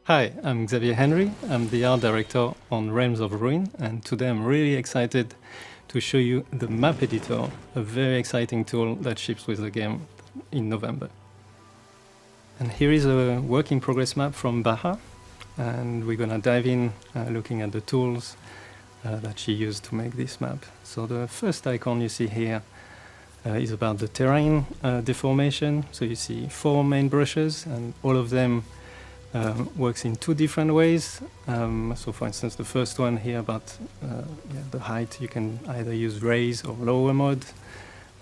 Hi, I'm Xavier Henry. I'm the art director on Realms of Ruin, and today I'm really excited to show you the map editor, a very exciting tool that ships with the game in November. And here is a work in progress map from Baha, and we're gonna dive in looking at the tools that she used to make this map. So the first icon you see here is about the terrain deformation. So you see 4 main brushes, and all of them works in 2 different ways. So for instance, the first one here about the height, you can either use raise or lower mode.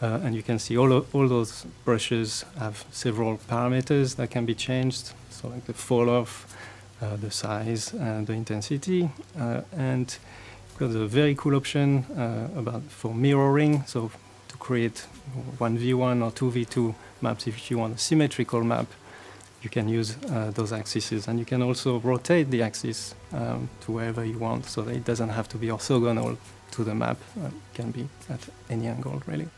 And you can see all those brushes have several parameters that can be changed. So like the fall off, the size, and the intensity. And we've got a very cool option for mirroring. So to create 1v1 or 2v2 maps, if you want a symmetrical map, you can use those axes, and you can also rotate the axis to wherever you want, so that it doesn't have to be orthogonal to the map. It can be at any angle, really.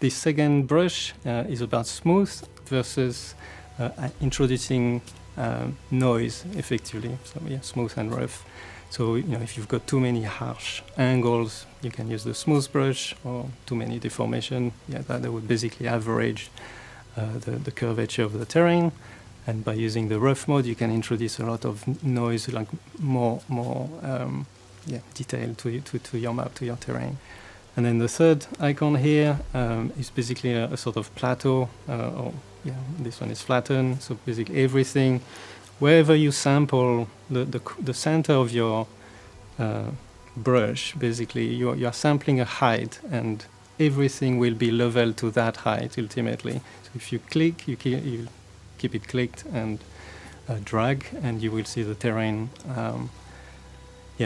This second brush is about smooth versus introducing noise, effectively. So yeah, smooth and rough. So if you've got too many harsh angles, you can use the smooth brush, or too many deformation. Yeah, that would basically average the curvature of the terrain, and by using the rough mode, you can introduce a lot of noise, like more detail to your map, to your terrain. And then the third icon here is basically a sort of plateau, this one is flattened. So basically everything, wherever you sample the center of your brush, basically you are sampling a height, and everything will be level to that height ultimately. So if you click, you keep it clicked and drag, and you will see the terrain.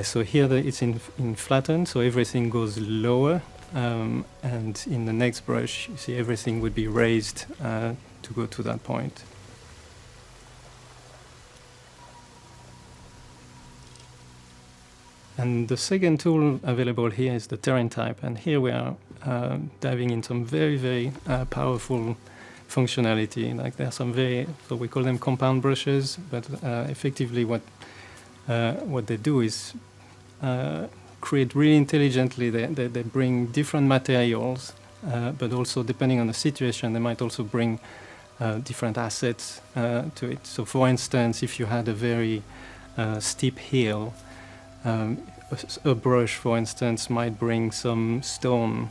So here it's in flattened, so everything goes lower, and in the next brush, you see everything would be raised to go to that point. And the second tool available here is the terrain type, and here we are diving in some very, very powerful functionality. Like there are some so we call them compound brushes, but effectively what they do is create really intelligently. They bring different materials, but also depending on the situation, they might also bring different assets to it. So for instance, if you had a very steep hill, a brush, for instance, might bring some stone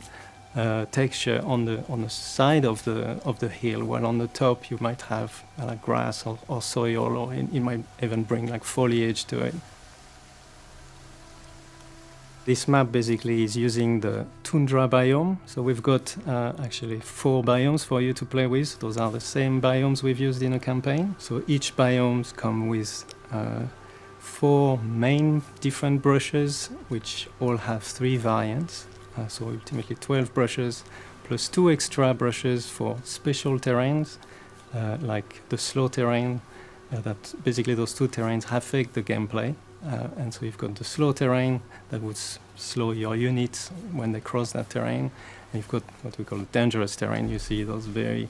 texture on the side of the hill, while on the top you might have grass or soil, or it might even bring like foliage to it. This map basically is using the tundra biome. So we've got actually 4 biomes for you to play with. Those are the same biomes we've used in a campaign. So each biomes come with 4 main different brushes, which all have 3 variants. So ultimately 12 brushes, plus 2 extra brushes for special terrains, like the slow terrain. That basically those 2 terrains affect the gameplay. And so you've got the slow terrain that would slow your units when they cross that terrain. And you've got what we call dangerous terrain. You see those very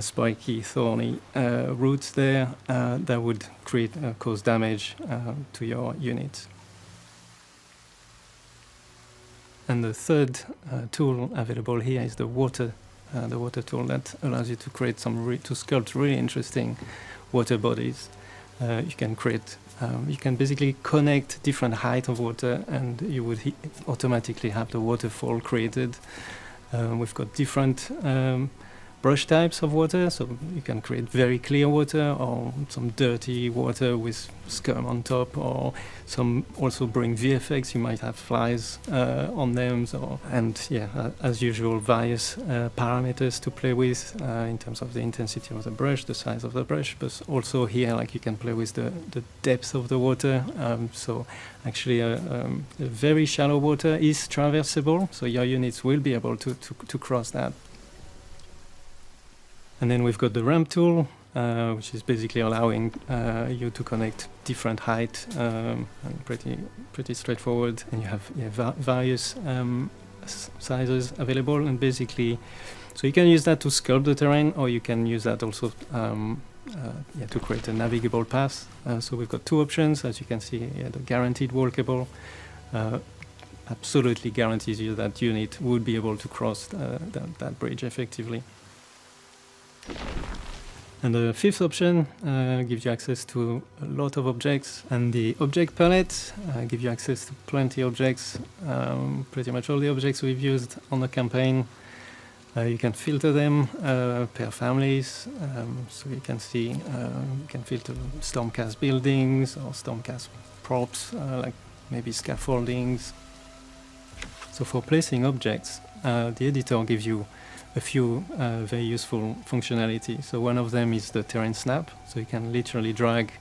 spiky, thorny roots there that would cause damage to your units. And the third tool available here is the water tool that allows you to create to sculpt really interesting water bodies. You can basically connect different height of water, and you would automatically have the waterfall created. We've got different brush types of water, so you can create very clear water, or some dirty water with scum on top, or some also bring VFX. You might have flies on them, as usual, various parameters to play with in terms of the intensity of the brush, the size of the brush, but also here, like, you can play with the depth of the water. So actually, a very shallow water is traversable, so your units will be able to cross that. And then we've got the ramp tool, which is basically allowing you to connect different height, and pretty straightforward. And you have various sizes available, and basically, so you can use that to sculpt the terrain, or you can use that also to create a navigable path. So we've got two options, as you can see here, the guaranteed walkable absolutely guarantees you that unit would be able to cross that bridge effectively. And the fifth option gives you access to a lot of objects, and the object palette gives you access to plenty of objects, pretty much all the objects we've used on the campaign. You can filter them per families, so you can see you can filter Stormcast buildings or Stormcast props, like maybe scaffoldings. So for placing objects, the editor gives you a few very useful functionality. So one of them is the terrain snap, so you can literally drag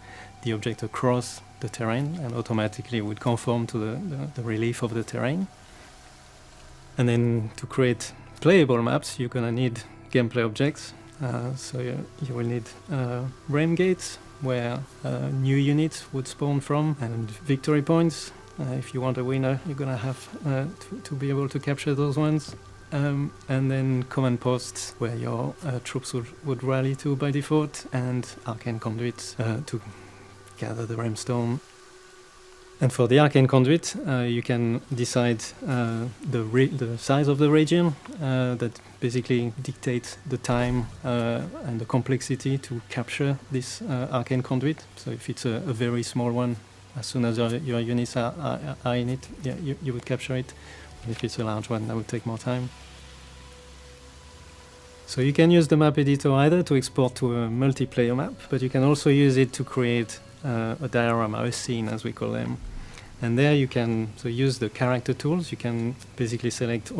the object across the terrain and automatically it would conform to the relief of the terrain. And then to create playable maps, you're going to need gameplay objects. So you will need realm gates, where new units would spawn from, and victory points. If you want a winner, you're going to have to be able to capture those ones. And then command posts, where your troops would rally to by default, and arcane conduits to gather the Ramstone. And for the arcane conduit, you can decide the size of the region that basically dictates the time and the complexity to capture this arcane conduit. So if it's a very small one, as soon as your units are in it, yeah, you would capture it. And if it's a large one, that would take more time. So you can use the map editor either to export to a multiplayer map, but you can also use it to create a diorama, a scene as we call them. And there you can use the character tools. You can basically select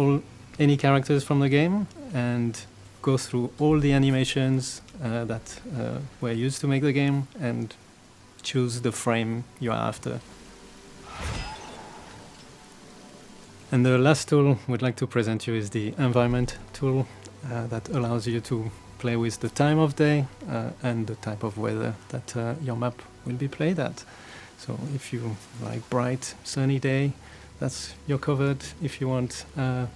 any characters from the game and go through all the animations that were used to make the game and choose the frame you are after. And the last tool we'd like to present you is the environment tool that allows you to play with the time of day and the type of weather that your map will be played at. So if you like bright sunny day, you're covered. If you want a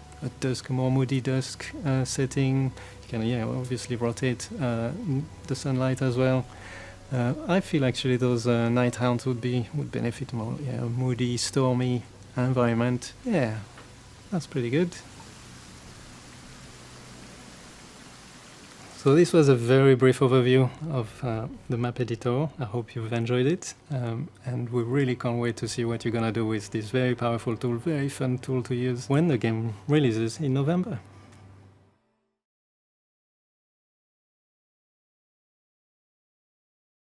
more moody dusk setting, you can obviously rotate the sunlight as well. I feel actually those night hounds would benefit more. Yeah, a moody, stormy environment. Yeah, that's pretty good. So this was a very brief overview of the map editor. I hope you've enjoyed it, and we really can't wait to see what you're gonna do with this very powerful tool, very fun tool to use when the game releases in November.